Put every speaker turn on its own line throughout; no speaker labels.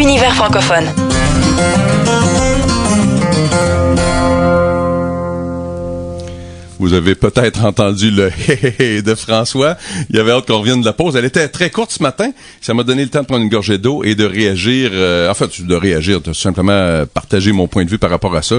Univers francophone.
Vous avez peut-être entendu le hé de François. Il avait hâte qu'on revienne de la pause. Elle était très courte ce matin. Ça m'a donné le temps de prendre une gorgée d'eau et de réagir. De simplement partager mon point de vue par rapport à ça.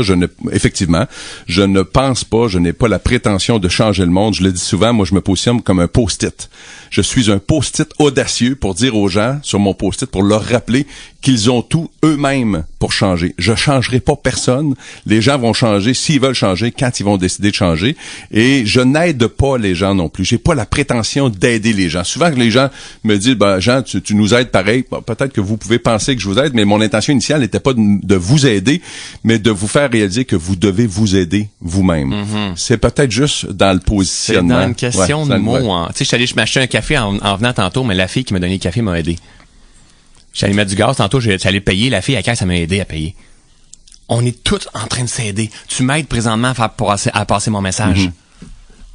Effectivement, je ne pense pas, je n'ai pas la prétention de changer le monde. Je le dis souvent, moi je me positionne comme un post-it. Je suis un post-it audacieux pour dire aux gens sur mon post-it, pour leur rappeler qu'ils ont tout eux-mêmes pour changer. Je changerai pas personne. Les gens vont changer s'ils veulent changer, quand ils vont décider de changer. Et je n'aide pas les gens non plus. J'ai pas la prétention d'aider les gens. Souvent que les gens me disent, Jean, tu nous aides pareil. Peut-être que vous pouvez penser que je vous aide, mais mon intention initiale n'était pas de vous aider, mais de vous faire réaliser que vous devez vous aider vous-même. Mm-hmm. C'est peut-être juste dans le positionnement.
C'est dans une question de mots. Tu sais, je suis allé m'acheter un café en venant tantôt, mais la fille qui m'a donné le café m'a aidé. Je suis allé mettre du gaz tantôt, je suis allé payer, la fille à caisse, ça m'a aidé à payer. On est tous en train de s'aider. Tu m'aides présentement à passer mon message. Mm-hmm.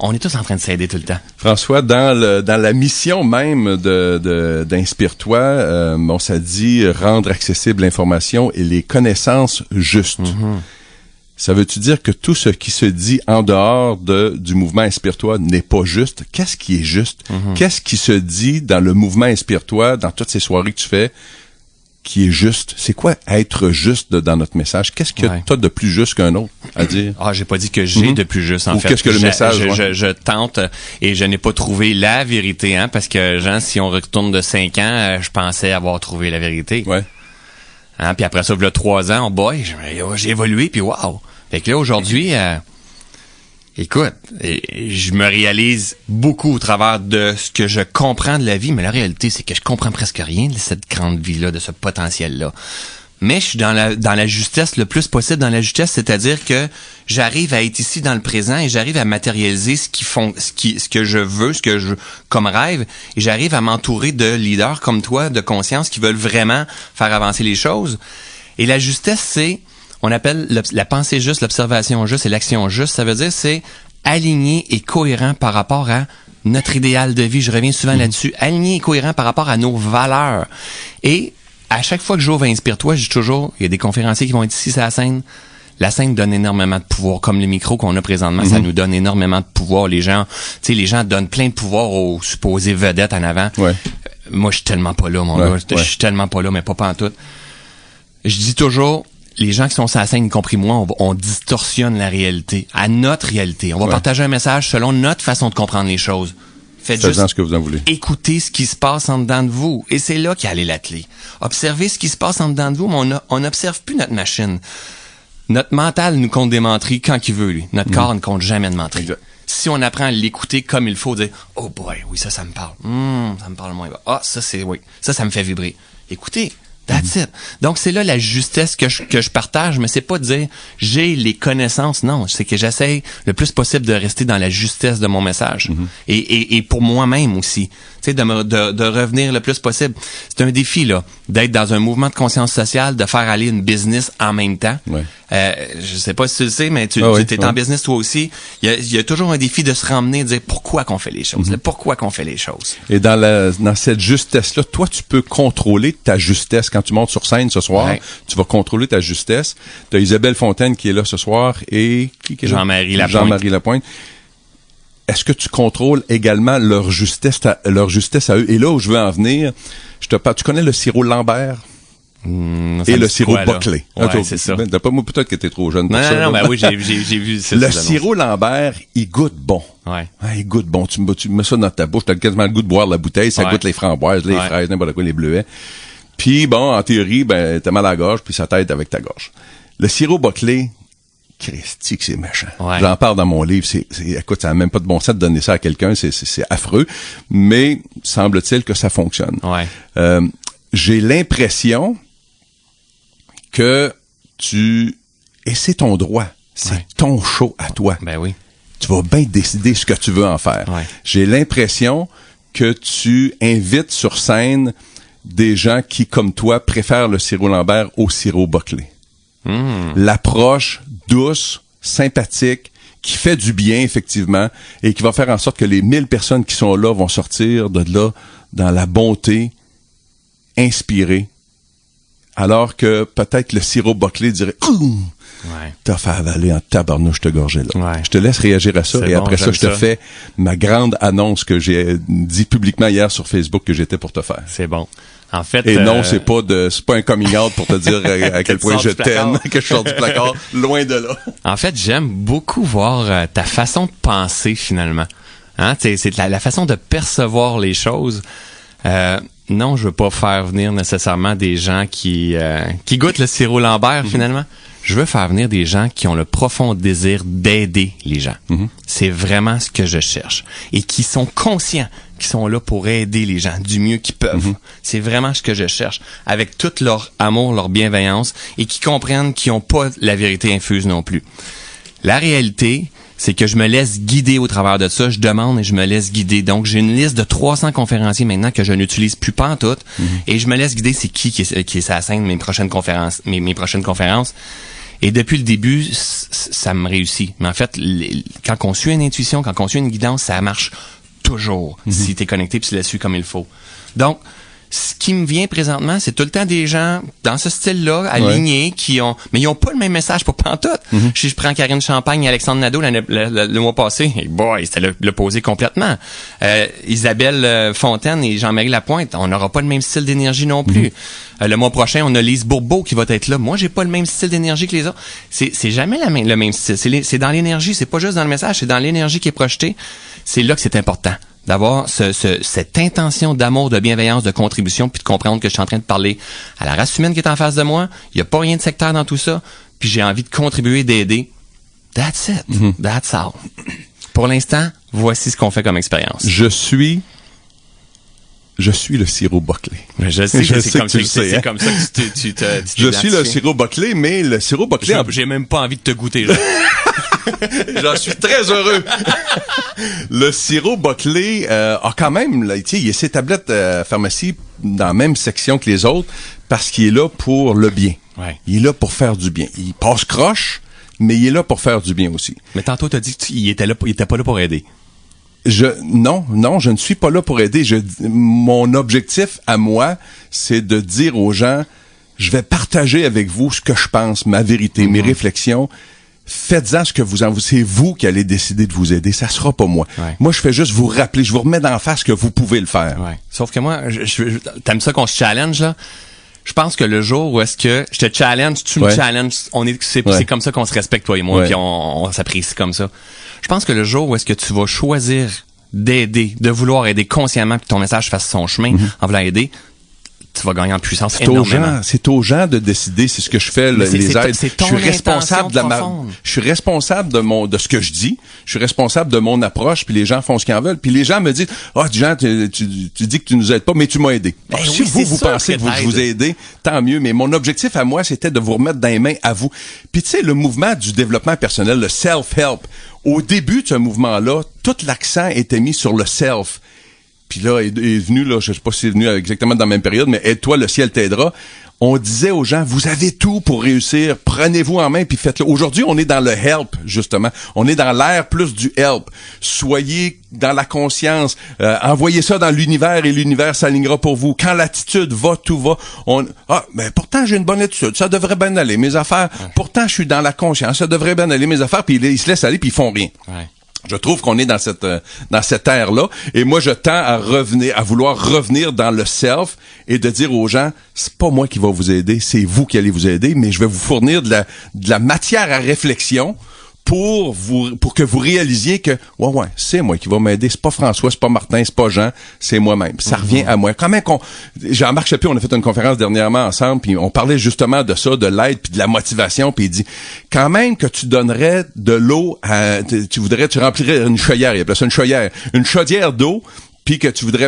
On est tous en train de s'aider tout le temps.
François, dans la mission même d'Inspire-toi, ça dit rendre accessible l'information et les connaissances justes. Mm-hmm. Ça veut-tu dire que tout ce qui se dit en dehors du mouvement Inspire-toi n'est pas juste? Qu'est-ce qui est juste? Mm-hmm. Qu'est-ce qui se dit dans le mouvement Inspire-toi, dans toutes ces soirées que tu fais, qui est juste? C'est quoi être juste dans notre message? Qu'est-ce que t'as de plus juste qu'un autre à dire?
J'ai pas dit que j'ai de plus juste, en fait.
Ou qu'est-ce que le message?
Je tente et je n'ai pas trouvé la vérité, parce que, si on retourne de 5 ans, je pensais avoir trouvé la vérité.
Ouais.
Puis après ça, il y a 3 ans, j'ai évolué, puis wow! Fait que là, aujourd'hui, écoute, je me réalise beaucoup au travers de ce que je comprends de la vie, mais la réalité, c'est que je comprends presque rien de cette grande vie-là, de ce potentiel-là. Mais je suis dans la justesse le plus possible, dans la justesse, c'est-à-dire que j'arrive à être ici dans le présent et j'arrive à matérialiser ce que je veux, comme rêve, et j'arrive à m'entourer de leaders comme toi, de conscience, qui veulent vraiment faire avancer les choses. Et la justesse, c'est, on appelle la pensée juste, l'observation juste et l'action juste. Ça veut dire c'est aligné et cohérent par rapport à notre idéal de vie. Je reviens souvent là-dessus. Aligné et cohérent par rapport à nos valeurs. Et à chaque fois que j'ouvre Inspire-toi, je dis toujours, il y a des conférenciers qui vont être ici sur la scène. La scène donne énormément de pouvoir. Comme les micros qu'on a présentement, ça nous donne énormément de pouvoir. Les gens donnent plein de pouvoir aux supposés vedettes en avant. Ouais. Moi, je suis tellement pas là, mon gars. Je suis tellement pas là, mais pas pantoute. Je dis toujours, les gens qui sont sur la scène, y compris moi, on distorsionne la réalité, à notre réalité. On va partager un message selon notre façon de comprendre les choses. Faites juste
ce que vous en voulez.
Écoutez ce qui se passe en dedans de vous. Et c'est là qu'est la clé. Observez ce qui se passe en dedans de vous, mais on n'observe plus notre machine. Notre mental nous compte des menteries quand il veut, lui. Notre corps ne compte jamais de menteries. Exact. Si on apprend à l'écouter comme il faut, dire « Oh boy, oui, ça me parle. Ça me parle moins. Ça me fait vibrer. » Écoutez. That's it. Donc, c'est là la justesse que je partage, mais c'est pas de dire j'ai les connaissances. Non, c'est que j'essaie le plus possible de rester dans la justesse de mon message. Et pour moi-même aussi. Tu sais, de revenir le plus possible. C'est un défi, là, d'être dans un mouvement de conscience sociale, de faire aller une business en même temps. Ouais. Je sais pas si tu le sais, mais tu es en business toi aussi. Il y a toujours un défi de se ramener, de dire pourquoi qu'on fait les choses. Pourquoi qu'on fait les choses.
Et dans cette justesse-là, toi, tu peux contrôler ta justesse. Quand tu montes sur scène ce soir, tu vas contrôler ta justesse. Tu as Isabelle Fontaine qui est là ce soir et qui est
Jean-Marie Lapointe.
Jean-Marie Lapointe. Est-ce que tu contrôles également leur justesse à eux? Et là où je veux en venir, tu connais le sirop Lambert? Et le sirop Buckley.
Ouais, c'est ça.
D'après moi, peut-être que t'es trop jeune pour ça.
Non, oui, j'ai vu ça.
Le sirop Lambert, il goûte bon.
Ouais.
Il goûte bon. Tu mets ça dans ta bouche, t'as quasiment le goût de boire la bouteille, ça goûte les framboises, les fraises, n'importe quoi, les bleuets. Puis bon, en théorie, t'as mal à la gorge, puis ça t'aide avec ta gorge. Le sirop Buckley, Christy que c'est méchant. Ouais. J'en parle dans mon livre. Écoute, ça n'a même pas de bon sens de donner ça à quelqu'un. C'est affreux. Mais semble-t-il que ça fonctionne.
Ouais.
J'ai l'impression que et c'est ton droit. C'est ton show à toi.
Ben oui.
Tu vas bien décider ce que tu veux en faire. Ouais. J'ai l'impression que tu invites sur scène des gens qui, comme toi, préfèrent le sirop Lambert au sirop Buckley. L'approche douce, sympathique, qui fait du bien, effectivement, et qui va faire en sorte que les 1000 personnes qui sont là vont sortir de là dans la bonté, inspirées, Alors que peut-être le sirop Buckley dirait
Ouais.
t'as fait avaler en tabarnouche te gorgée là.
Ouais.
Je te laisse réagir à ça
C'est
et
bon,
après ça,
j'aime
je te
ça.
fais ma grande annonce que j'ai dit publiquement hier sur Facebook que j'étais pour te faire.
C'est bon. En fait,
Et non, c'est pas un coming out pour te dire à quel
tu
point
sors
je
du placard.
t'aime, que je sors du placard, loin de là.
En fait, j'aime beaucoup voir ta façon de penser finalement. Hein, c'est la façon de percevoir les choses. Non, je veux pas faire venir nécessairement des gens qui goûtent le sirop Lambert finalement. Je veux faire venir des gens qui ont le profond désir d'aider les gens. C'est vraiment ce que je cherche. Et qui sont conscients qu'ils sont là pour aider les gens du mieux qu'ils peuvent. C'est vraiment ce que je cherche. Avec tout leur amour, leur bienveillance, et qui comprennent qu'ils n'ont pas la vérité infuse non plus. La réalité, c'est que je me laisse guider au travers de ça. Je demande et je me laisse guider. Donc, j'ai une liste de 300 conférenciers maintenant que je n'utilise plus pantoute. Et je me laisse guider. C'est qui est sa scène, mes prochaines conférences. Et depuis le début, ça me réussit. Mais en fait, quand on suit une intuition, quand on suit une guidance, ça marche toujours si t'es connecté puis tu la suis comme il faut. Donc, ce qui me vient présentement, c'est tout le temps des gens dans ce style-là, alignés, mais ils ont pas le même message pour pantoute. Si je prends Karine Champagne et Alexandre Nadeau le mois passé, hey boy, c'était l'opposé complètement. Isabelle Fontaine et Jean-Marie Lapointe, on n'aura pas le même style d'énergie non plus. Le mois prochain, on a Lise Bourbeau qui va être là. Moi, j'ai pas le même style d'énergie que les autres. C'est jamais le même style. C'est dans l'énergie, c'est pas juste dans le message, c'est dans l'énergie qui est projetée. C'est là que c'est important d'avoir cette intention d'amour, de bienveillance, de contribution, puis de comprendre que je suis en train de parler à la race humaine qui est en face de moi. Il y a pas rien de sectaire dans tout ça. Puis j'ai envie de contribuer, d'aider. That's it. That's all. Pour l'instant, voici ce qu'on fait comme expérience.
Je suis le sirop Buckley.
Je sais que c'est comme ça que tu
Je suis le sirop Buckley, mais le sirop Buckley...
J'ai même pas envie de te goûter, là.
J'en suis très heureux. Le sirop Buckley a quand même, là, il y a ses tablettes pharmacie dans la même section que les autres parce qu'il est là pour le bien.
Ouais.
Il est là pour faire du bien. Il passe croche, mais il est là pour faire du bien aussi.
Mais tantôt, t'as dit qu'il était pas là pour aider.
Non, je ne suis pas là pour aider. Mon objectif à moi, c'est de dire aux gens, je vais partager avec vous ce que je pense, ma vérité, mes réflexions. Faites-en ce que vous en... C'est vous qui allez décider de vous aider. Ça sera pas moi.
Ouais.
Moi, je fais juste vous rappeler. Je vous remets d'en face que vous pouvez le faire.
Ouais. Sauf que moi, t'aimes ça qu'on se challenge, là? Je pense que le jour où est-ce que je te challenge, tu me challenges, c'est comme ça qu'on se respecte, toi et moi, puis on s'apprécie comme ça. Je pense que le jour où est-ce que tu vas choisir d'aider, de vouloir aider consciemment que ton message fasse son chemin en voulant aider, tu vas gagner en puissance énormément.
C'est aux gens de décider, c'est ce que je fais, les aides. Je suis responsable je suis responsable de ce que je dis, je suis responsable de mon approche, puis les gens font ce qu'ils en veulent, puis les gens me disent Jean, tu dis que tu nous aides pas, mais tu m'as aidé. Alors, si vous pensez que je vous ai aidé, tant mieux, mais mon objectif à moi, c'était de vous remettre dans les mains à vous. Puis tu sais, le mouvement du développement personnel, le self-help, au début de ce mouvement-là, tout l'accent était mis sur le self. Puis là, est venu, là, je sais pas si c'est venu exactement dans la même période, mais aide-toi, le ciel t'aidera. On disait aux gens, vous avez tout pour réussir, prenez-vous en main puis faites-le. Aujourd'hui, on est dans le help, justement. On est dans l'ère plus du help. Soyez dans la conscience, envoyez ça dans l'univers et l'univers s'alignera pour vous. Quand l'attitude va, tout va. Mais pourtant, j'ai une bonne attitude, ça devrait bien aller, mes affaires. Pourtant, je suis dans la conscience, ça devrait bien aller, mes affaires, puis ils se laissent aller puis ils font rien.
Ouais.
Je trouve qu'on est dans cette ère-là, et moi je tends à vouloir revenir dans le self et de dire aux gens, c'est pas moi qui va vous aider, c'est vous qui allez vous aider, mais je vais vous fournir de la matière à réflexion pour que vous réalisiez que c'est moi qui va m'aider, c'est pas François, c'est pas Martin, c'est pas Jean, c'est moi-même. Ça revient à moi. Quand même Jean-Marc Chaput, on a fait une conférence dernièrement ensemble, puis on parlait justement de ça, de l'aide puis de la motivation, puis il dit quand même que tu donnerais de l'eau tu remplirais une chaudière, il appelait ça une chaudière d'eau. Puis que tu voudrais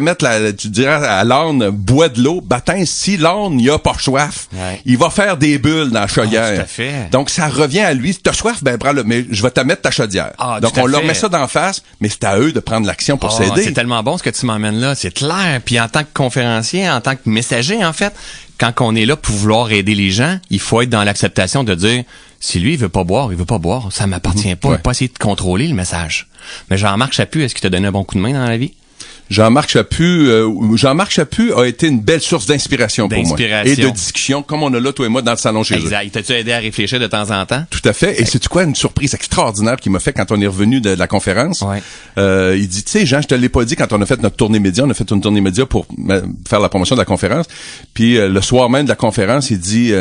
tu dirais à l'âne, bois de l'eau, si l'âne il a pas soif, il va faire des bulles dans la chaudière.
Tout à fait.
Donc ça revient à lui, si t'as soif, prends-le, mais je vais te mettre ta chaudière. Donc on leur met ça d'en face, mais c'est à eux de prendre l'action pour s'aider.
C'est tellement bon ce que tu m'emmènes là, c'est clair. Puis en tant que conférencier, en tant que messager, en fait, quand on est là pour vouloir aider les gens, il faut être dans l'acceptation de dire, si lui il veut pas boire, ça m'appartient pas. Pas essayer de contrôler le message. Mais Jean-Marc Chaput, est-ce qu'il t'a donné un bon coup de main dans la vie?
Jean-Marc Chaput a été une belle source d'inspiration pour moi. Et de discussion, comme on a là, toi et moi, dans le salon chez eux.
Exact. T'as-tu aidé à réfléchir de temps en temps?
Tout à fait. Et sais-tu quoi? Une surprise extraordinaire qu'il m'a fait quand on est revenu de la conférence.
Ouais.
Il dit, tu sais, Jean, je te l'ai pas dit quand on a fait notre tournée média. On a fait une tournée média pour faire la promotion de la conférence. Puis le soir même de la conférence, il dit...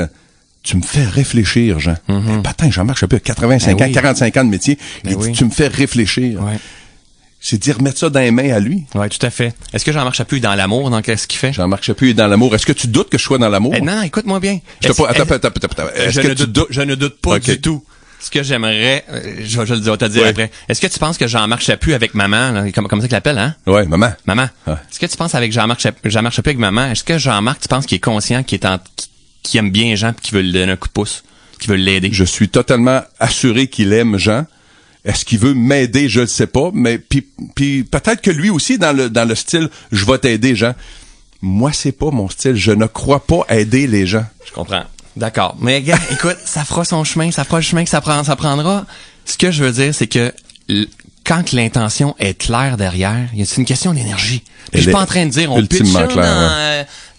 tu me fais réfléchir, Jean. Patin, Jean-Marc Chaput a 85 ans, 45 ans de métier. Il dit, tu me fais réfléchir.
Ouais.
C'est dire remettre ça dans les mains à lui.
Oui, tout à fait. Est-ce que Jean-Marc Chaput est dans l'amour, dans ce qu'il fait?
Jean-Marc Chaput est dans l'amour. Est-ce que tu doutes que je sois dans l'amour?
Non, écoute-moi bien.
Attends.
Je ne doute pas du tout. Ce que j'aimerais, je vais te dire après. Est-ce que tu penses que Jean-Marc Chaput avec maman, là, comme ça qu'il l'appelle, hein?
Ouais, maman.
Maman.
Ouais.
Est-ce que tu penses avec Jean-Marc Chaput avec maman, est-ce que Jean-Marc, tu penses qu'il est conscient, qu'il aime bien Jean puis qu'il veut lui donner un coup de pouce, qu'il veut l'aider?
Je suis totalement assuré qu'il aime Jean. Est-ce qu'il veut m'aider? Je le sais pas, mais puis peut-être que lui aussi dans le style je vais t'aider, Jean. Moi, c'est pas mon style. Je ne crois pas aider les gens.
Je comprends. D'accord. Mais gars, écoute, ça fera son chemin, ça fera le chemin que ça prendra. Ce que je veux dire, c'est que quand l'intention est claire derrière, c'est une question d'énergie. Je suis pas en train de dire on pitch ça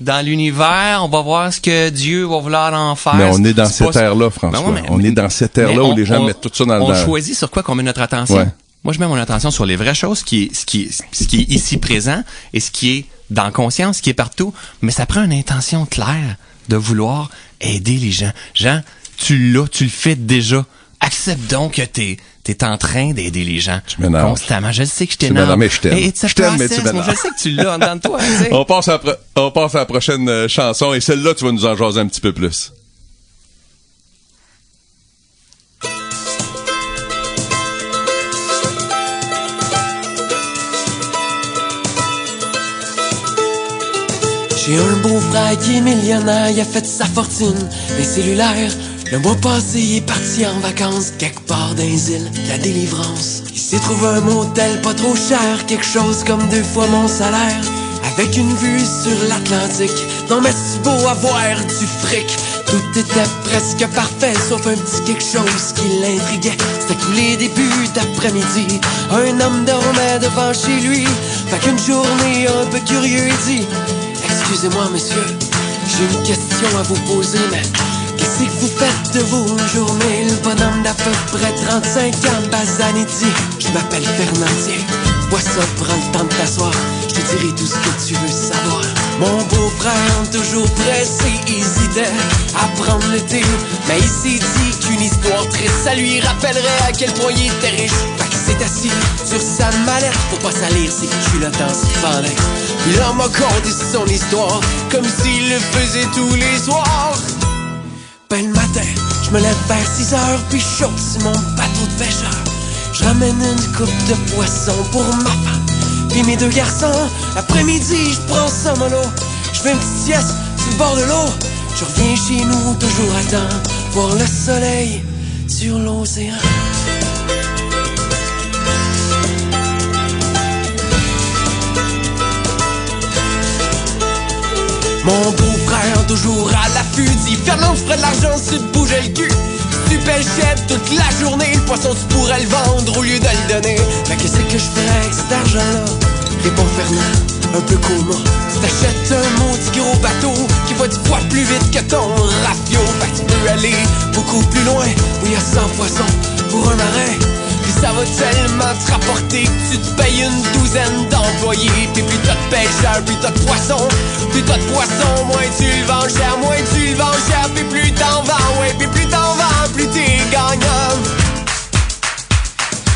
dans l'univers, on va voir ce que Dieu va vouloir en faire.
Mais on est dans cette ère-là, François. On est dans cette ère-là où les gens mettent tout ça dans le...
On choisit sur quoi qu'on met notre attention.
Ouais.
Moi, je mets mon attention sur les vraies choses, ce qui est ici présent et ce qui est dans conscience, ce qui est partout. Mais ça prend une intention claire de vouloir aider les gens. Jean, tu le fais déjà. Accepte donc que t'es en train d'aider les gens constamment. Je sais que je t'énerve.
Mais je t'aime.
Je t'aime, mais tu m'énerves. Je sais que tu l'as en dedans de toi. Tu sais.
On passe à la prochaine chanson et celle-là, tu vas nous en jaser un petit peu plus.
J'ai un beau-frère qui est millionnaire, il a fait sa fortune des cellulaires. Le mois passé, il est parti en vacances, quelque part dans les îles de la délivrance. Il s'est trouvé un motel pas trop cher, quelque chose comme 2 fois mon salaire. Avec une vue sur l'Atlantique, non mais c'est beau avoir du fric. Tout était presque parfait, sauf un petit quelque chose qui l'intriguait. C'était tous les débuts d'après-midi, un homme dormait devant chez lui. Fait qu'une journée un peu curieux, il dit: excusez-moi monsieur, j'ai une question à vous poser, mais qu'est-ce que vous faites de vos journées? Le bonhomme d'à peu près 35 ans, Bazani dit: je m'appelle Fernandier. Bois ça, prends le temps de t'asseoir, je te dirai tout ce que tu veux savoir. Mon beau-frère, toujours pressé, hésitait à prendre le thé, mais il s'est dit qu'une histoire triste, ça lui rappellerait à quel point il était riche. Fait qu'il s'est assis sur sa mallette pour pas salir ses culottes en se pendant. Il en m'a conté son histoire, comme s'il le faisait tous les soirs. Ben le matin, je me lève vers 6 heures, puis je chauffe sur mon bateau de pêcheur. Je ramène une coupe de poisson pour ma femme, puis mes 2 garçons. L'après-midi, je prends ça mollo, je fais une petite sieste sur le bord de l'eau. Je reviens chez nous, toujours à temps, voir le soleil sur l'océan. Mon beau-frère, toujours à l'affût, dit: Fernand, je ferais de l'argent si tu te bougeais le cul. Tu pêchais toute la journée, le poisson tu pourrais le vendre au lieu de le donner. Mais qu'est-ce que je ferais avec cet argent-là? Répond Fernand, un peu coma. Tu t'achètes un maudit gros bateau qui va 10 fois plus vite que ton rafio. Fait que tu peux aller beaucoup plus loin, où il y a 100 poissons pour un marin. Puis ça va tellement te rapporter que tu te payes une douzaine d'employés. Puis plus t'as de pêcheurs, plus t'as de poissons. Plus t'as de poissons, moins tu le vends cher. Moins tu le vends cher, puis plus t'en vends. Ouais, puis plus t'en vends, plus t'es gagnant.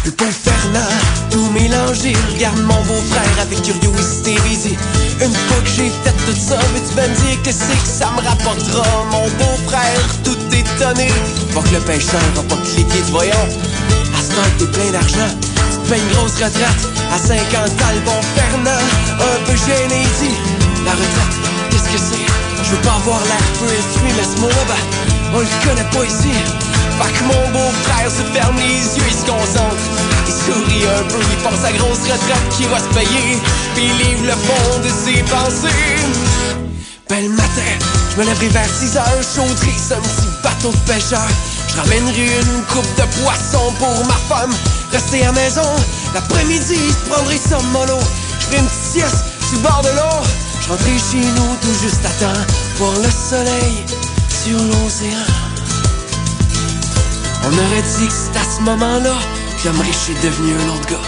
Le pauvre Fernand, tout mélangé, regarde mon beau-frère avec curiosité. Il dit: une fois que j'ai fait tout ça, veux-tu me dire que c'est que ça me rapportera? Mon beau-frère, tout étonné, pas que le pêcheur a pas cliqué de voyant. À ce temps, t'es plein d'argent, tu te payes une grosse retraite. À 50 ans, le bon Fernand, un peu gêné, il dit: la retraite, qu'est-ce que c'est? Je veux pas avoir l'air peu instruit, mais ce mot-là, ben, on le connaît pas ici. Fait que mon beau-frère se ferme les yeux, il se concentre, il sourit un peu, il pense à grosse retraite qui va se payer, puis il livre le fond de ses pensées. Ben le matin, je me lèverai vers 6 heures, chaudrai sur un petit bateau de pêcheur. Je ramènerai une coupe de poisson pour ma femme, rester à maison. L'après-midi, je prendrai ça mollo, je ferai une petite sieste sur le bord de l'eau. Je rentrerai chez nous tout juste à temps, voir le soleil sur l'océan. On aurait dit que c'est à ce moment-là que l'homme riche est devenu un autre gars.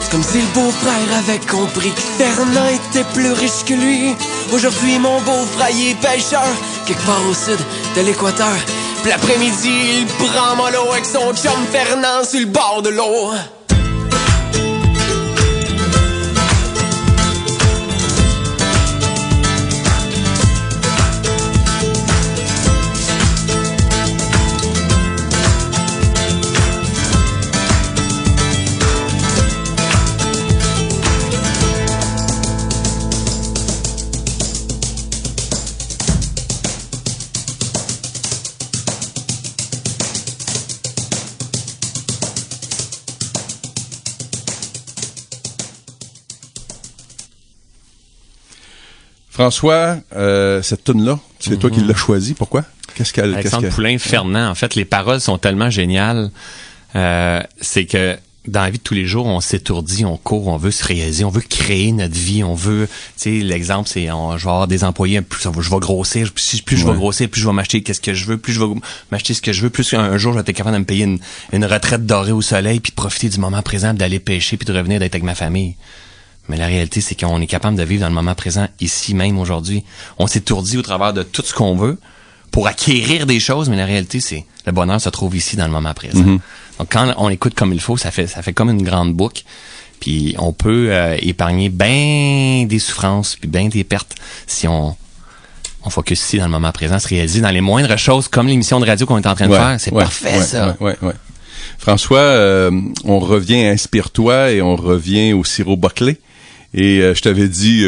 C'est comme si le beau-frère avait compris que Fernand était plus riche que lui. Aujourd'hui, mon beau-frère, il est pêcheur, quelque part au sud de l'équateur. Puis l'après-midi, il prend mollo avec son chum Fernand sur le bord de l'eau.
François, cette tune-là, c'est toi qui l'as choisie. Pourquoi?
Alexandre Poulain, Fernand. En fait, les paroles sont tellement géniales. C'est que dans la vie de tous les jours, on s'étourdit, on court, on veut se réaliser, on veut créer notre vie, on veut, tu sais, l'exemple, c'est, je vais avoir des employés, je vais grossir, plus je vais grossir, plus je vais m'acheter qu'est-ce que je veux, plus je vais m'acheter ce que je veux, plus un jour, je vais être capable de me payer une retraite dorée au soleil, puis de profiter du moment présent, d'aller pêcher, puis de revenir d'être avec ma famille. Mais la réalité, c'est qu'on est capable de vivre dans le moment présent, ici même, aujourd'hui. On s'étourdit au travers de tout ce qu'on veut pour acquérir des choses, mais la réalité, c'est le bonheur se trouve ici dans le moment présent. Mm-hmm. Donc, quand on écoute comme il faut, ça fait comme une grande boucle. Puis, on peut épargner bien des souffrances, puis bien des pertes si on focus ici dans le moment présent, se réaliser dans les moindres choses, comme l'émission de radio qu'on est en train de faire. C'est parfait, ça.
Ouais. François, on revient à Inspire-toi et on revient au sirop Buckley. Et je t'avais dit,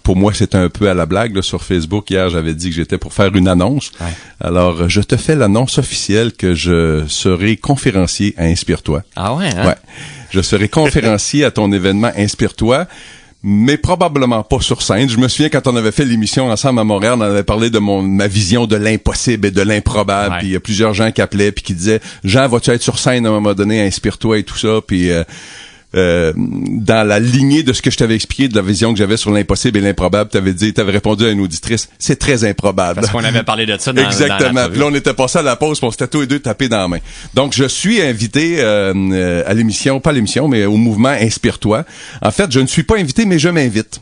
pour moi, c'était un peu à la blague là, sur Facebook. Hier, j'avais dit que j'étais pour faire une annonce. Ouais. Alors, je te fais l'annonce officielle que je serai conférencier à Inspire-toi.
Ah ouais, hein?
Ouais. Je serai conférencier à ton événement Inspire-toi, mais probablement pas sur scène. Je me souviens quand on avait fait l'émission ensemble à Montréal, on avait parlé de ma vision de l'impossible et de l'improbable. Ouais. Puis il y a plusieurs gens qui appelaient puis qui disaient « Jean, vas-tu être sur scène à un moment donné, Inspire-toi et tout ça? » Puis dans la lignée de ce que je t'avais expliqué de la vision que j'avais sur l'impossible et l'improbable, t'avais répondu à une auditrice, c'est très improbable.
Parce qu'on avait parlé de ça dans
Exactement. Puis là, on était passé à la pause, puis on s'était tous les deux tapés dans la main. Donc, je suis invité à l'émission, pas à l'émission, mais au mouvement Inspire-toi. En fait, je ne suis pas invité, mais je m'invite.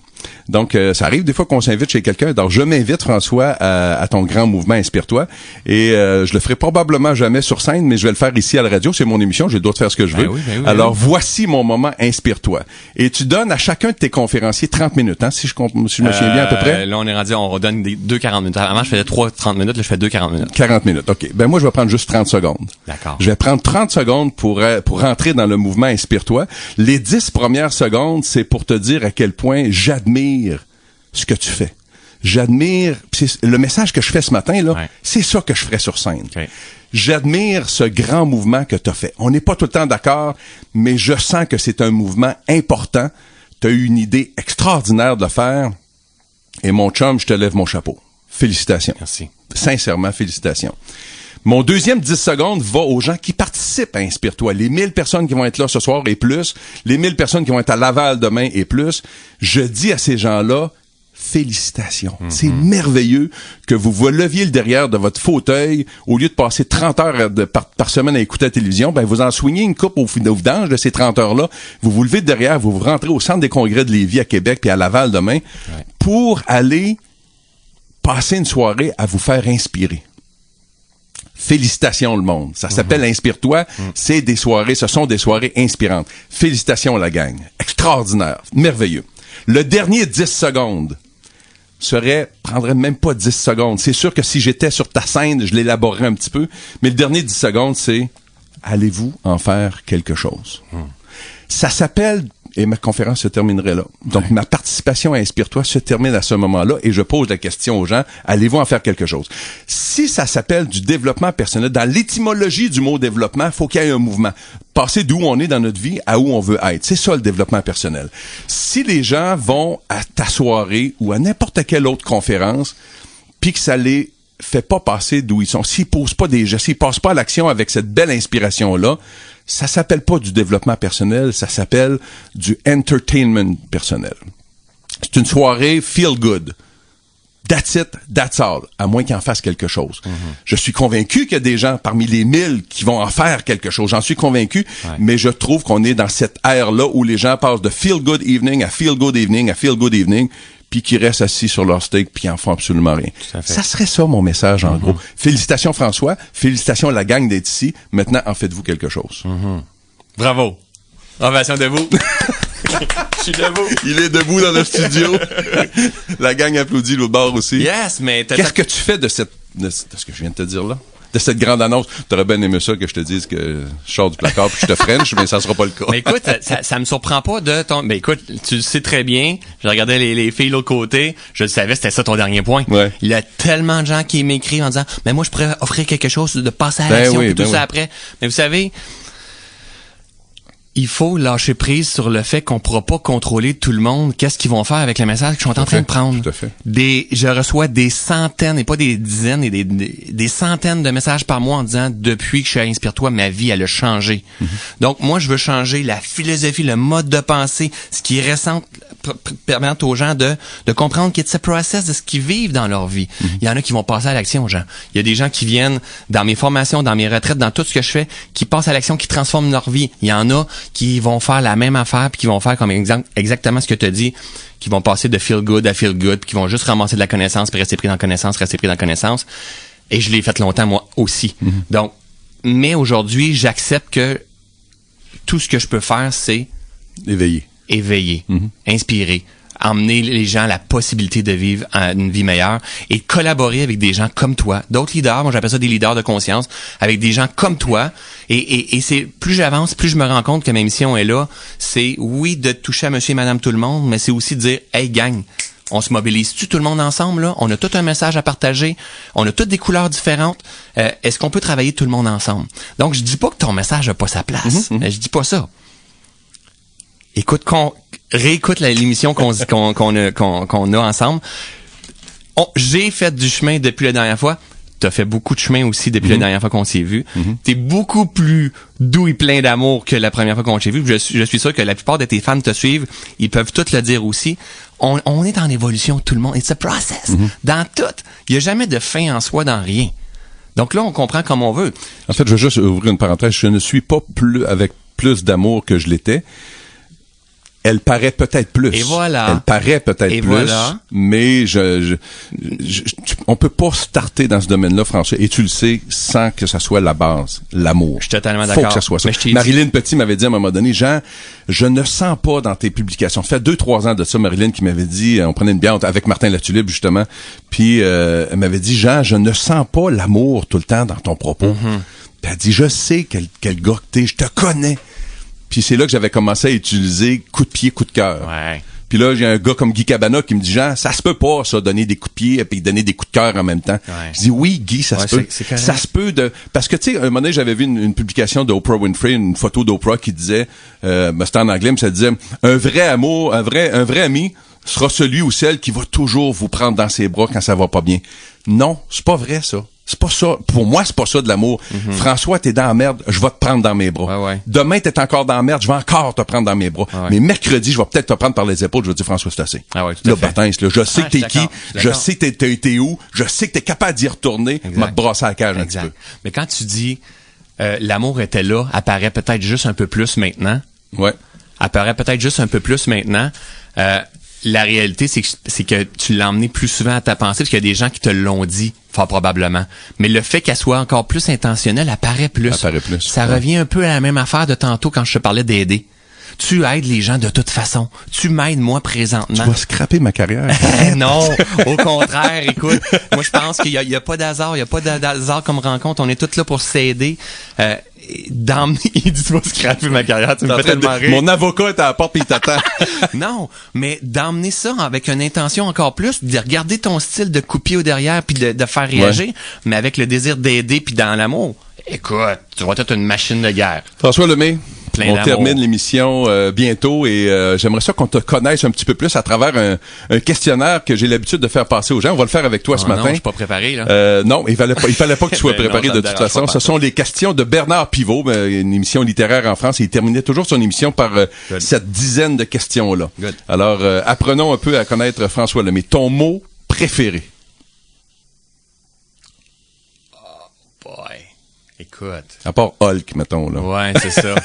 Donc, ça arrive des fois qu'on s'invite chez quelqu'un. Donc, je m'invite, François, à ton grand mouvement Inspire-toi. Et je le ferai probablement jamais sur scène, mais je vais le faire ici à la radio. C'est mon émission, j'ai le droit de faire ce que je veux. Oui. Alors, voici mon moment Inspire-toi. Et tu donnes à chacun de tes conférenciers 30 minutes, hein, si je me souviens bien à peu près.
Là, on est rendu, on redonne 2 40 minutes. Avant, je faisais 3 30 minutes, là, je fais 2 40 minutes.
40 minutes, OK. Ben, moi, je vais prendre juste 30 secondes.
D'accord.
Je vais prendre 30 secondes pour rentrer dans le mouvement Inspire-toi. Les 10 premières secondes, c'est pour te dire à quel point j'admire ce que tu fais. J'admire, le message que je fais ce matin, là, c'est ça que je ferais sur scène. Okay. J'admire ce grand mouvement que tu as fait. On n'est pas tout le temps d'accord, mais je sens que c'est un mouvement important. Tu as eu une idée extraordinaire de le faire. Et mon chum, je te lève mon chapeau. Félicitations.
Merci.
Sincèrement, félicitations. Mon deuxième 10 secondes va aux gens qui participent à Inspire-toi. Les 1000 personnes qui vont être là ce soir et plus, les 1000 personnes qui vont être à Laval demain et plus. Je dis à ces gens-là, félicitations. Mm-hmm. C'est merveilleux que vous vous leviez le derrière de votre fauteuil au lieu de passer 30 heures par semaine à écouter la télévision. Ben, vous en soignez une coupe au vidange de ces 30 heures-là. Vous vous levez de derrière, vous rentrez au centre des congrès de Lévis à Québec puis à Laval demain pour aller passer une soirée à vous faire inspirer. Félicitations le monde. Ça s'appelle Inspire-toi. C'est des soirées, ce sont des soirées inspirantes. Félicitations la gang. Extraordinaire. Merveilleux. Le dernier 10 secondes prendrait même pas 10 secondes. C'est sûr que si j'étais sur ta scène, je l'élaborerais un petit peu. Mais le dernier 10 secondes, c'est allez-vous en faire quelque chose? Ça s'appelle, et ma conférence se terminerait là. Donc, ma participation à Inspire-toi se termine à ce moment-là et je pose la question aux gens, allez-vous en faire quelque chose? Si ça s'appelle du développement personnel, dans l'étymologie du mot développement, faut qu'il y ait un mouvement. Passer d'où on est dans notre vie à où on veut être. C'est ça le développement personnel. Si les gens vont à ta soirée ou à n'importe quelle autre conférence, puis que ça les fait pas passer d'où ils sont, s'ils posent pas des gestes, s'ils passent pas à l'action avec cette belle inspiration-là, ça s'appelle pas du développement personnel, ça s'appelle du entertainment personnel. C'est une soirée feel good. That's it, that's all, à moins qu'ils en fassent quelque chose. Je suis convaincu qu'il y a des gens parmi les 1000 qui vont en faire quelque chose. J'en suis convaincu, mais je trouve qu'on est dans cette ère-là où les gens passent de feel good evening à feel good evening à feel good evening, puis qui restent assis sur leur steak puis qui en font absolument rien. Ça serait ça mon message en gros. Félicitations François, félicitations à la gang d'être ici. Maintenant, en faites-vous quelque chose.
Bravo. Ovation debout. Je suis debout.
Il est debout dans le studio. La gang applaudit l'autre bord aussi.
Yes, mais
qu'est-ce que tu fais de ce que je viens de te dire là? De cette grande annonce. T'aurais bien aimé ça que je te dise que je sors du placard puis je te french, mais ça sera pas le cas.
Mais écoute, ça me surprend pas de ton... Mais écoute, tu le sais très bien. Je regardais les filles de l'autre côté. Je le savais, c'était ça ton dernier point.
Ouais.
Il y a tellement de gens qui m'écrivent en disant « Mais moi, je pourrais offrir quelque chose de passer à l'action et tout ça après. » Mais vous savez... Il faut lâcher prise sur le fait qu'on pourra pas contrôler tout le monde. Qu'est-ce qu'ils vont faire avec les messages qu'ils sont en train de prendre?
Tout à fait.
Je reçois des centaines, et pas des dizaines, et des centaines de messages par mois en disant, depuis que je suis à Inspire-toi, ma vie, elle a changé. Donc, moi, je veux changer la philosophie, le mode de pensée, ce qui est récent, permettre aux gens de comprendre qu'il y a ce process de ce qu'ils vivent dans leur vie. Il y en a qui vont passer à l'action, gens. Il y a des gens qui viennent dans mes formations, dans mes retraites, dans tout ce que je fais, qui passent à l'action, qui transforment leur vie. Il y en a qui vont faire la même affaire puis qui vont faire comme exactement ce que tu as dit, qui vont passer de feel good à feel good puis qui vont juste ramasser de la connaissance puis rester pris dans la connaissance. Et je l'ai fait longtemps moi aussi. Donc, mais aujourd'hui, j'accepte que tout ce que je peux faire, c'est éveiller, inspirer, emmener les gens à la possibilité de vivre une vie meilleure et collaborer avec des gens comme toi, d'autres leaders, moi j'appelle ça des leaders de conscience, avec des gens comme toi. Et c'est plus j'avance, plus je me rends compte que ma mission est là, c'est oui de toucher à monsieur et madame tout le monde, mais c'est aussi de dire hey gang, on se mobilise-tu tout le monde ensemble là? On a tout un message à partager, on a toutes des couleurs différentes. Est-ce qu'on peut travailler tout le monde ensemble? Donc je dis pas que ton message a pas sa place. Je dis pas ça. Écoute, réécoute l'émission qu'on a ensemble. J'ai fait du chemin depuis la dernière fois. T'as fait beaucoup de chemin aussi depuis la dernière fois qu'on s'est vu. T'es beaucoup plus doux et plein d'amour que la première fois qu'on s'est vu. Je suis sûr que la plupart de tes fans te suivent. Ils peuvent tous le dire aussi. On est en évolution, tout le monde. It's a process. Dans tout. Il n'y a jamais de fin en soi dans rien. Donc là, on comprend comme on veut.
En fait, je veux juste ouvrir une parenthèse. Je ne suis pas avec plus d'amour que je l'étais. Elle paraît peut-être plus.
Et voilà.
Elle paraît peut-être plus. Voilà. Mais on peut pas starter dans ce domaine-là, François, et tu le sais, sans que ça soit la base, l'amour.
Je suis totalement d'accord.
Faut que ça soit ça. Marilyn Petit m'avait dit à un moment donné, Jean, je ne sens pas dans tes publications. Ça fait 2-3 ans de ça, Marilyn qui m'avait dit, on prenait une bière avec Martin Latulippe, justement, puis elle m'avait dit, Jean, je ne sens pas l'amour tout le temps dans ton propos. Puis elle a dit, je sais quel gars que t'es, je te connais. Puis c'est là que j'avais commencé à utiliser coup de pied, coup de cœur.
Ouais.
Puis là, j'ai un gars comme Guy Cabana qui me dit, Jean, ça se peut pas, ça, donner des coups de pied et donner des coups de cœur en même temps. Ouais. Je dis, oui, Guy, ça se peut. Ça se peut parce que, tu sais, un moment donné, j'avais vu une publication d'Oprah Winfrey, une photo d'Oprah qui disait, c'était en anglais, mais ça disait, un vrai ami sera celui ou celle qui va toujours vous prendre dans ses bras quand ça va pas bien. Non, c'est pas vrai, ça. C'est pas ça. Pour moi, c'est pas ça de l'amour. François, t'es dans la merde, je vais te prendre dans mes bras. Demain, t'es encore dans la merde, je vais encore te prendre dans mes bras. Mais mercredi, je vais peut-être te prendre par les épaules, je vais te dire, François, c'est assez. Là, Baptiste, là, je sais que t'es qui, je sais que t'as été où, je sais que t'es capable d'y retourner, m'a te brasser à la cage un petit peu.
Mais quand tu dis, l'amour était là, apparaît peut-être juste un peu plus maintenant.
Ouais.
Apparaît peut-être juste un peu plus maintenant. La réalité, c'est que tu l'as emmené plus souvent à ta pensée parce qu'il y a des gens qui te l'ont dit, fort probablement. Mais le fait qu'elle soit encore plus intentionnelle apparaît plus. Ça revient un peu à la même affaire de tantôt quand je te parlais d'aider. Tu aides les gens de toute façon. Tu m'aides moi présentement.
Tu vas scraper ma carrière.
Non, au contraire, écoute. Moi, je pense qu'il y a pas d'hasard. Il y a pas d'hasard comme rencontre. On est tous là pour s'aider. D'emmener, il dit, tu vas scraper ma carrière. Tu me fais tellement rire.
Mon avocat est à la porte et il t'attend.
Non, mais d'emmener ça avec une intention encore plus, de regarder ton style de couper au derrière puis de faire réagir, mais avec le désir d'aider puis dans l'amour. Écoute, tu vas être une machine de guerre.
François Lemay,
plein
On
d'amour.
termine l'émission bientôt et j'aimerais ça qu'on te connaisse un petit peu plus à travers un questionnaire que j'ai l'habitude de faire passer aux gens. On va le faire avec toi ce matin.
Non, je suis pas préparé, là.
Non, il fallait pas que tu sois
Ben non,
préparé
ça
de
me
toute
dérange
façon.
pas,
Ce sont les questions de Bernard Pivot, une émission littéraire en France. Il terminait toujours son émission par cette dizaine de questions-là.
Good.
Alors, apprenons un peu à connaître François Lemay. Ton mot préféré?
Boy. Écoute.
À part Hulk, mettons, là.
Ouais, c'est ça.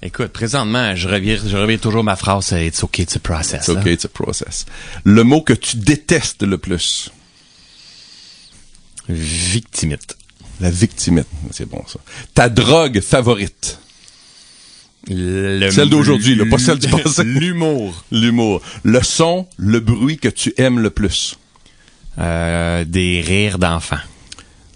Écoute, présentement, je revire toujours ma phrase « It's okay, it's a process ».
It's okay, it's a process. Le mot que tu détestes le plus?
Victimite.
La victimite. C'est bon, ça. Ta drogue favorite? Celle d'aujourd'hui, là, pas celle du passé.
L'humour.
L'humour. Le son, le bruit que tu aimes le plus?
Des rires d'enfants.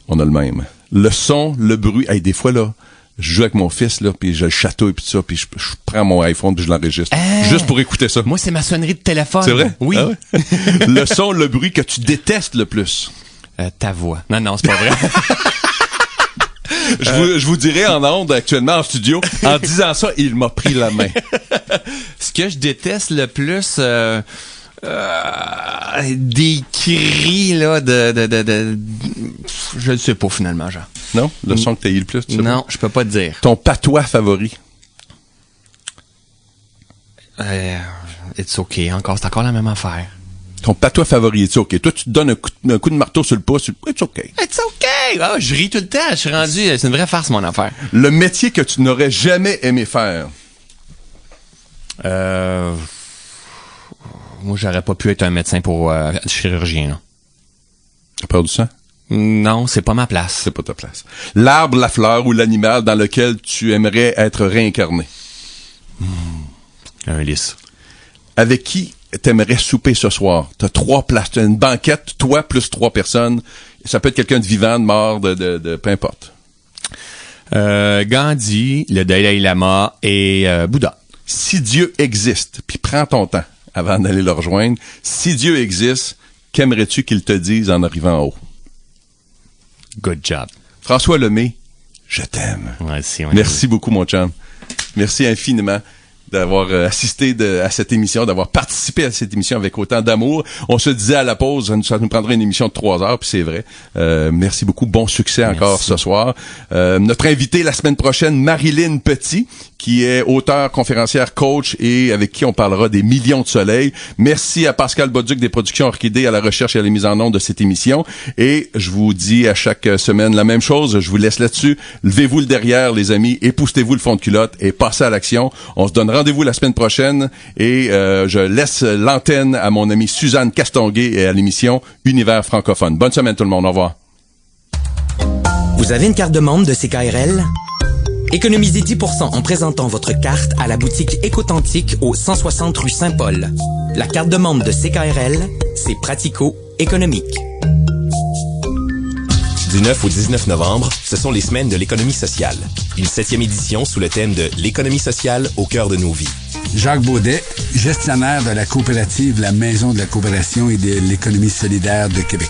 On a le même. Le son, le bruit. Hey, des fois, là, je joue avec mon fils, là, puis je le chatouille, puis tout ça, puis je prends mon iPhone, puis je l'enregistre. Juste pour écouter ça.
Moi, c'est ma sonnerie de téléphone.
C'est vrai?
Oui.
Ah ouais? Le son, le bruit que tu détestes le plus?
Ta voix. Non, c'est pas vrai.
Je vous dirais en ondes, actuellement, en studio, en disant ça, il m'a pris la main.
Ce que je déteste le plus... des cris, là, je ne sais pas, finalement, genre.
Non? Le son que t'as eu le plus? Tu sais
Non,
pas?
je peux pas te dire.
Ton patois favori?
It's okay. C'est encore la même affaire.
Ton patois favori, it's okay. Toi, tu te donnes un coup de marteau sur le pouce, it's okay.
It's okay! Ah, je ris tout le temps. Je suis rendu... C'est une vraie farce, mon affaire.
Le métier que tu n'aurais jamais aimé faire?
Moi, j'aurais pas pu être un médecin pour chirurgien, là.
T'as peur du sang?
Non, c'est pas ma place.
C'est pas ta place. L'arbre, la fleur ou l'animal dans lequel tu aimerais être réincarné?
Un lisse.
Avec qui t'aimerais souper ce soir? T'as 3 places. T'as une banquette, toi plus 3 personnes. Ça peut être quelqu'un de vivant, de mort, de peu importe.
Gandhi, le Dalai Lama et Bouddha.
Si Dieu existe, puis prends ton temps avant d'aller le rejoindre, si Dieu existe, qu'aimerais-tu qu'il te dise en arrivant en haut?
Good job.
François Lemay, je t'aime. Merci beaucoup, mon chum. Merci infiniment d'avoir assisté à cette émission, d'avoir participé à cette émission avec autant d'amour. On se disait à la pause, ça nous prendrait une émission de 3 heures, puis c'est vrai. Merci beaucoup. Bon succès encore ce soir. Notre invitée la semaine prochaine, Marilyn Petit, qui est auteure, conférencière, coach et avec qui on parlera des millions de soleils. Merci à Pascal Boduc des Productions Orchidée à la recherche et à la mise en onde de cette émission. Et je vous dis à chaque semaine la même chose. Je vous laisse là-dessus. Levez-vous le derrière, les amis. Époustez-vous le fond de culotte et passez à l'action. On se donne rendez-vous la semaine prochaine et je laisse l'antenne à mon amie Suzanne Castonguay et à l'émission Univers francophone. Bonne semaine tout le monde. Au revoir.
Vous avez une carte de membre de CKRL? Économisez 10% en présentant votre carte à la boutique Écotantique au 160 rue Saint-Paul. La carte de membre de CKRL, c'est pratico-économique.
Du 9 au 19 novembre, ce sont les semaines de l'économie sociale. Une 7e édition sous le thème de l'économie sociale au cœur de nos vies.
Jacques Baudet, gestionnaire de la coopérative La Maison de la coopération et de l'économie solidaire de Québec.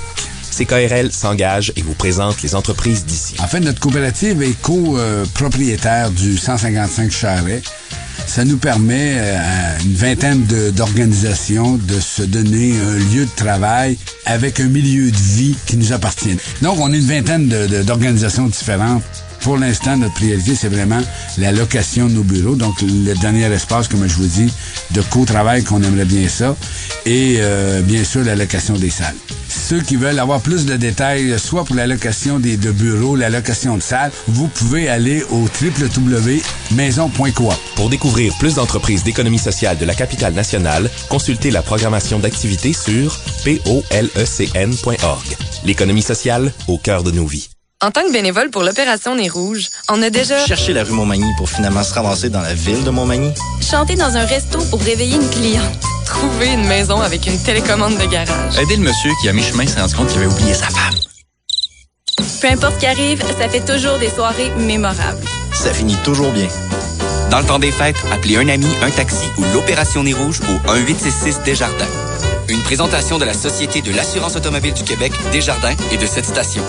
CKRL s'engage et vous présente les entreprises d'ici.
En fait, notre coopérative est copropriétaire du 155 Charret. Ça nous permet à une vingtaine d'organisations de se donner un lieu de travail avec un milieu de vie qui nous appartient. Donc, on est une vingtaine d'organisations différentes. Pour l'instant, notre priorité, c'est vraiment la location de nos bureaux. Donc, le dernier espace, comme je vous dis, de co-travail qu'on aimerait bien ça. Et bien sûr, la location des salles. Ceux qui veulent avoir plus de détails, soit pour la location de bureaux, la location de salles, vous pouvez aller au www.maison.coop.
Pour découvrir plus d'entreprises d'économie sociale de la capitale nationale, consultez la programmation d'activités sur polecn.org. L'économie sociale au cœur de nos vies.
En tant que bénévole pour l'Opération Nez Rouge, on a déjà
cherché la rue Montmagny pour finalement se ramasser dans la ville de Montmagny.
chanté dans un resto pour réveiller une cliente, trouvé une maison avec une télécommande de garage.
Aider le monsieur qui, à mi-chemin, s'est rendu compte qu'il avait oublié sa femme.
Peu importe ce qui arrive, ça fait toujours des soirées mémorables.
Ça finit toujours bien.
Dans le temps des fêtes, appelez un ami, un taxi ou l'Opération Nez Rouge au 1-866 Desjardins. Une présentation de la Société de l'assurance automobile du Québec, Desjardins et de cette station.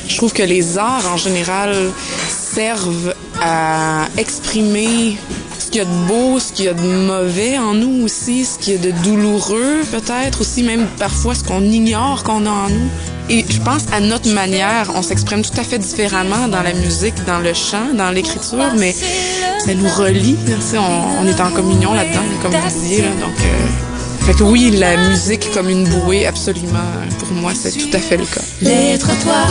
Je trouve que les arts, en général, servent à exprimer ce qu'il y a de beau, ce qu'il y a de mauvais en nous aussi, ce qu'il y a de douloureux peut-être aussi, même parfois ce qu'on ignore qu'on a en nous. Et je pense à notre manière, on s'exprime tout à fait différemment dans la musique, dans le chant, dans l'écriture, mais ça nous relie, on est en communion là-dedans, comme vous disiez, là, donc... Fait que oui, la musique comme une bouée, absolument, pour moi, c'est tout à fait le cas.
Les trottoirs